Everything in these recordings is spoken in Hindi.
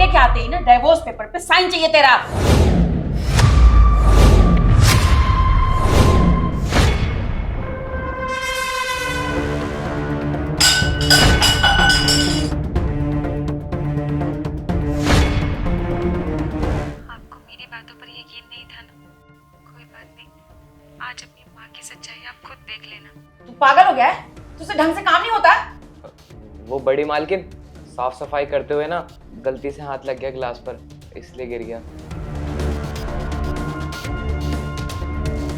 लेके आते ही ना डिवोर्स पेपर पे साइन चाहिए तेरा। आपको मेरी बातों पर यकीन नहीं था ना? कोई बात नहीं, आज अपनी माँ की सच्चाई आप खुद देख लेना। तू पागल हो गया है? तुझसे ढंग से काम नहीं होता? वो बड़ी मालकिन साफ सफाई करते हुए ना गलती से हाथ लग गया ग्लास पर, इसलिए गिर गया।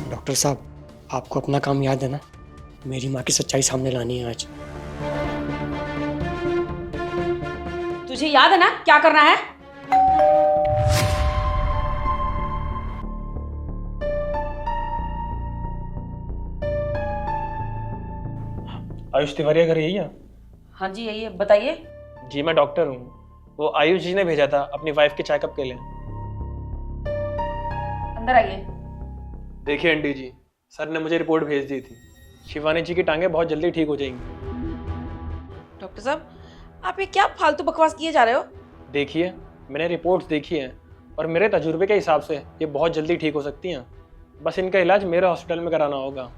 डॉक्टर साहब, आपको अपना काम याद है ना? मेरी माँ की सच्चाई सामने लानी है आज। तुझे याद है ना क्या करना है? आयुष तिवारी का घर यही है? हाँ जी यही है, बताइए। जी मैं डॉक्टर हूँ। वो आयुष जी ने भेजा था अपनी वाइफ के चेकअप के लिए। अंदर आइए। देखिए आंटी जी, सर ने मुझे रिपोर्ट भेज दी थी। शिवानी जी की टांगें बहुत जल्दी ठीक हो जाएंगी। डॉक्टर साहब, आप ये क्या फालतू बकवास किए जा रहे हो? देखिए, मैंने रिपोर्ट्स देखी हैं और मेरे तजुर्बे के हिसाब से ये बहुत जल्दी ठीक हो सकती हैं। बस इनका इलाज मेरे हॉस्पिटल में कराना होगा।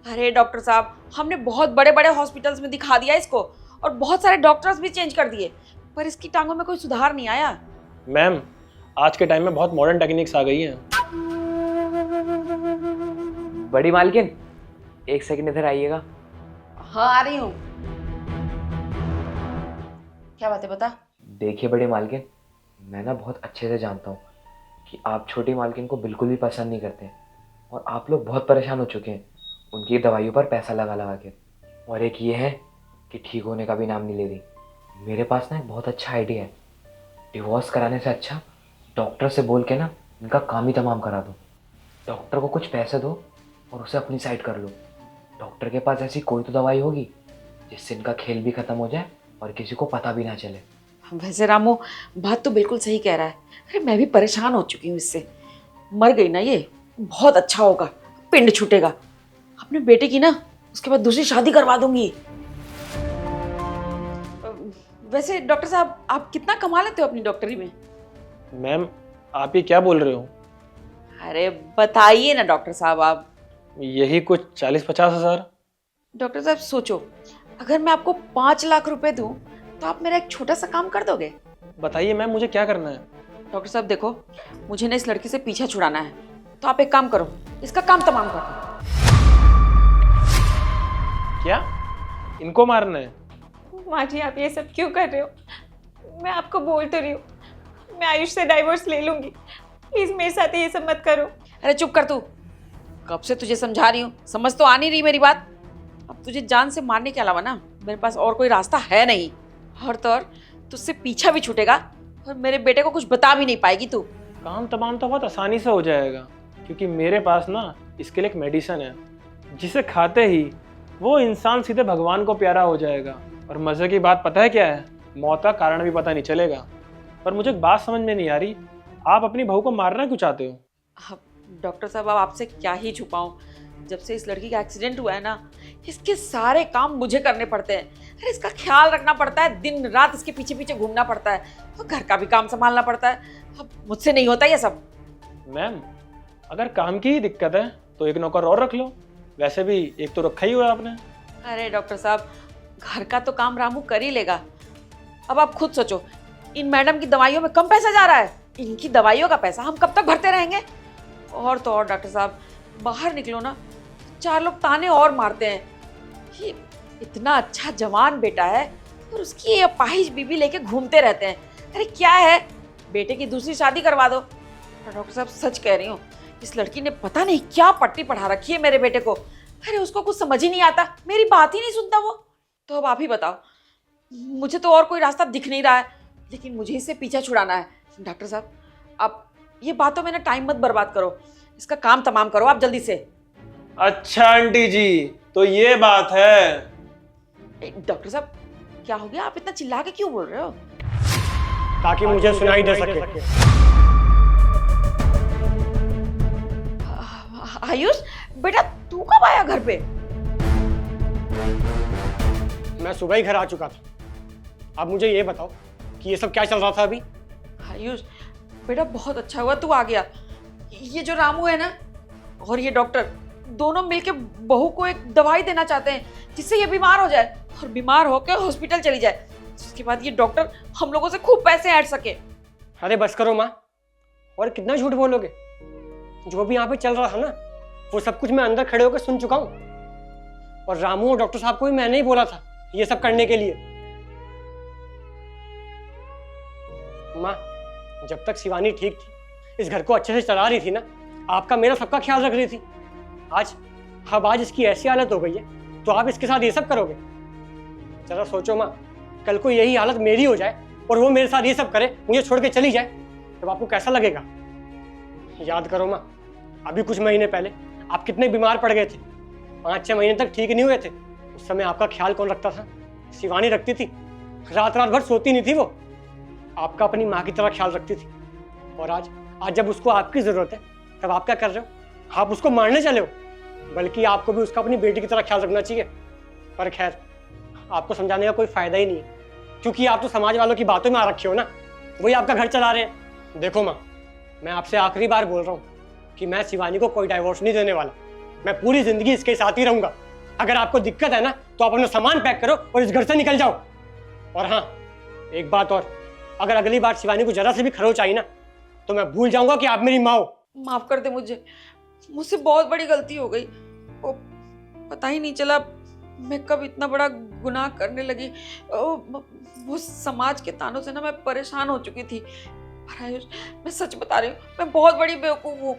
अरे डॉक्टर साहब, हमने बहुत बड़े बड़े हॉस्पिटल्स में दिखा दिया इसको और बहुत सारे डॉक्टर्स भी चेंज कर दिए, पर इसकी टांगों में कोई सुधार नहीं आया। मैम, आज के टाइम में बहुत मॉडर्न टेक्निक्स आ गई हैं। बड़ी मालकिन, एक सेकंड इधर आइएगा। हाँ आ रही हूँ। क्या बात है, बता। देखिए बड़ी मालकिन, मैं ना बहुत अच्छे से जानता हूँ कि आप छोटी मालकिन को बिल्कुल भी पसंद नहीं करते और आप लोग बहुत परेशान हो चुके हैं उनकी दवाइयों पर पैसा लगा लगा के। और एक ये है कि ठीक होने का भी नाम नहीं ले रही। मेरे पास ना एक बहुत अच्छा आइडिया है। डिवोर्स कराने से अच्छा डॉक्टर से बोल के ना इनका काम ही तमाम करा दो। डॉक्टर को कुछ पैसे दो और उसे अपनी साइड कर लो। डॉक्टर के पास ऐसी कोई तो दवाई होगी जिससे इनका खेल भी ख़त्म हो जाए और किसी को पता भी ना चले। वैसे रामू, बात तो बिल्कुल सही कह रहा है। अरे मैं भी परेशान हो चुकी हूँ इससे। मर गई ना ये, बहुत अच्छा होगा, पिंड छूटेगा। अपने बेटे की ना उसके बाद दूसरी शादी करवा दूंगी। वैसे डॉक्टर साहब, आप कितना कमा लेते हो अपनी डॉक्टरी में? मैम, आप ये क्या बोल रहे हो? अरे बताइए ना डॉक्टर साहब आप। यही कुछ 40-50 हज़ार। डॉक्टर साहब सोचो, अगर मैं आपको 5 लाख रुपए दूं तो आप मेरा एक छोटा सा काम कर दोगे? बताइए मैम, मुझे क्या करना है? डॉक्टर साहब देखो, मुझे ना इस लड़की से पीछा छुड़ाना है, तो आप एक काम करो, इसका काम तमाम कर दो। क्या? इनको मारना है? माँ जी, आप ये सब क्यों कर रहे हो? मैं आपको बोल तो रही हूँ, मैं आयुष से डाइवोर्स ले लूंगी। प्लीज मेरे साथ ये सब मत करो। अरे चुप कर तू, कब से तुझे समझा रही हूँ, समझ तो आ नहीं रही मेरी बात। अब तुझे जान से मारने के अलावा ना मेरे पास और कोई रास्ता है नहीं। और तो और तुझसे पीछा भी छूटेगा और मेरे बेटे को कुछ बता भी नहीं पाएगी तू। काम तमाम तो बहुत आसानी से हो जाएगा, क्योंकि मेरे पास ना इसके लिए एक मेडिसिन है जिसे खाते ही वो इंसान सीधे भगवान को प्यारा हो जाएगा। और मज़े की बात पता है क्या है? मौत का कारण भी पता नहीं चलेगा। पर मुझे एक बात समझ में नहीं आ रही, आप अपनी बहू को मारना क्यों चाहते हो? अब डॉक्टर साहब, अब आपसे क्या ही छुपाऊं। जब से इस लड़की का एक्सीडेंट हुआ है ना, इसके सारे काम मुझे करने पड़ते हैं। अरे इसका ख्याल रखना पड़ता है, दिन रात इसके पीछे पीछे घूमना पड़ता है, तो घर का भी काम संभालना पड़ता है। अब मुझसे नहीं होता ये सब। मैम, अगर काम की ही दिक्कत है तो एक नौकर और रख लो। वैसे भी एक तो रखा ही हुआ है आपने। अरे डॉक्टर साहब, घर का तो काम रामू कर ही लेगा। अब आप खुद सोचो, इन मैडम की दवाइयों में कम पैसा जा रहा है, इनकी दवाइयों का पैसा हम कब तक भरते रहेंगे? और तो और डॉक्टर साहब, बाहर निकलो ना 4 लोग ताने और मारते हैं। ये इतना अच्छा जवान बेटा है और उसकी ये अपाहिज बीबी लेके घूमते रहते हैं। अरे क्या है, बेटे की दूसरी शादी करवा दो। और डॉक्टर साहब सच कह रही हूँ, इस लड़की ने पता नहीं क्या पट्टी पढ़ा रखी है मेरे बेटे को। अरे उसको कुछ समझ ही नहीं आता, मेरी बात ही नहीं सुनता वो। तो अब आप ही बताओ, मुझे तो और कोई रास्ता दिख नहीं रहा है, लेकिन मुझे इससे पीछा छुड़ाना है। डॉक्टर साहब, आप ये बातों में ना टाइम मत बर्बाद करो, इसका काम तमाम करो आप जल्दी से। अच्छा आंटी जी, तो ये बात है। डॉक्टर साहब क्या हो गया, आप इतना चिल्ला के क्यों बोल रहे हो? ताकि मुझे सुनाई दे सके। आयुष बेटा, तू कब आया घर पे? मैं सुबह ही घर आ चुका था। अब मुझे ये बताओ कि ये सब क्या चल रहा था अभी? आयुष बेटा बहुत अच्छा हुआ तू आ गया। ये जो रामू है ना और ये डॉक्टर दोनों मिलके बहू को एक दवाई देना चाहते हैं जिससे ये बीमार हो जाए और बीमार होकर हॉस्पिटल चली जाए। उसके बाद ये डॉक्टर हम लोगों से खूब पैसे ऐड सके। अरे बस करो माँ, और कितना झूठ बोलोगे। जो भी यहाँ पे चल रहा था ना वो सब कुछ मैं अंदर खड़े होकर सुन चुका हूँ, और रामू और डॉक्टर साहब को भी मैंने ही बोला था ये सब करने के लिए। माँ, जब तक शिवानी ठीक थी, इस घर को अच्छे से चला रही थी ना, आपका मेरा सबका ख्याल रख रही थी। आज इसकी ऐसी हालत हो गई है तो आप इसके साथ ये सब करोगे? जरा सोचो माँ, कल को यही हालत मेरी हो जाए और वो मेरे साथ ये सब करे, मुझे छोड़ के चली जाए, तब आपको कैसा लगेगा? याद करो माँ, अभी कुछ महीने पहले आप कितने बीमार पड़ गए थे, 5-6 महीने तक ठीक नहीं हुए थे। उस समय आपका ख्याल कौन रखता था? शिवानी रखती थी। रात भर सोती नहीं थी वो, आपका अपनी माँ की तरह ख्याल रखती थी। और आज जब उसको आपकी जरूरत है तब आप क्या कर रहे हो? आप उसको मारने चले हो। बल्कि आपको भी उसका अपनी बेटी की तरह ख्याल रखना चाहिए। पर खैर, आपको समझाने का कोई फायदा ही नहीं है, क्योंकि आप तो समाज वालों की बातों में आ रखे हो ना, वही आपका घर चला रहे हैं। देखो माँ, मैं आपसे आखिरी बार बोल रहा हूँ कि मैं शिवानी को कोई डाइवोर्स नहीं देने वाला। मैं पूरी जिंदगी इसके साथ ही रहूंगा। अगर आपको दिक्कत है ना तो आप अपना सामान पैक करो और इस घर से निकल जाओ। और हाँ, एक बात और, अगर अगली बार शिवानी को जरा से भी खरोच आई ना तो मैं भूल जाऊंगा कि आप मेरी माँ हो। माफ कर दे मुझसे बहुत बड़ी गलती हो गई। वो पता ही नहीं चला मैं कब इतना बड़ा गुनाह करने लगी। वो समाज के तानों से ना मैं परेशान हो चुकी थी। पर आयुष, मैं सच बता रही हूँ, मैं बहुत बड़ी बेवकूफ़ हूँ।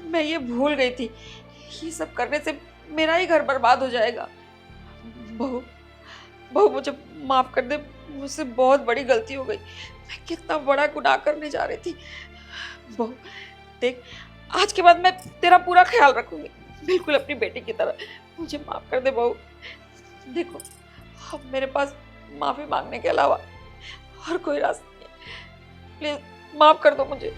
मैं ये भूल गई थी, ये सब करने से मेरा ही घर बर्बाद हो जाएगा। बहू मुझे माफ कर दे, मुझसे बहुत बड़ी गलती हो गई। मैं कितना बड़ा गुनाह करने जा रही थी। बहू देख, आज के बाद मैं तेरा पूरा ख्याल रखूंगी, बिल्कुल अपनी बेटी की तरह। मुझे माफ कर दे बहू। देखो, अब मेरे पास माफी मांगने के अलावा और कोई रास्ता नहीं है। प्लीज माफ कर दो मुझे।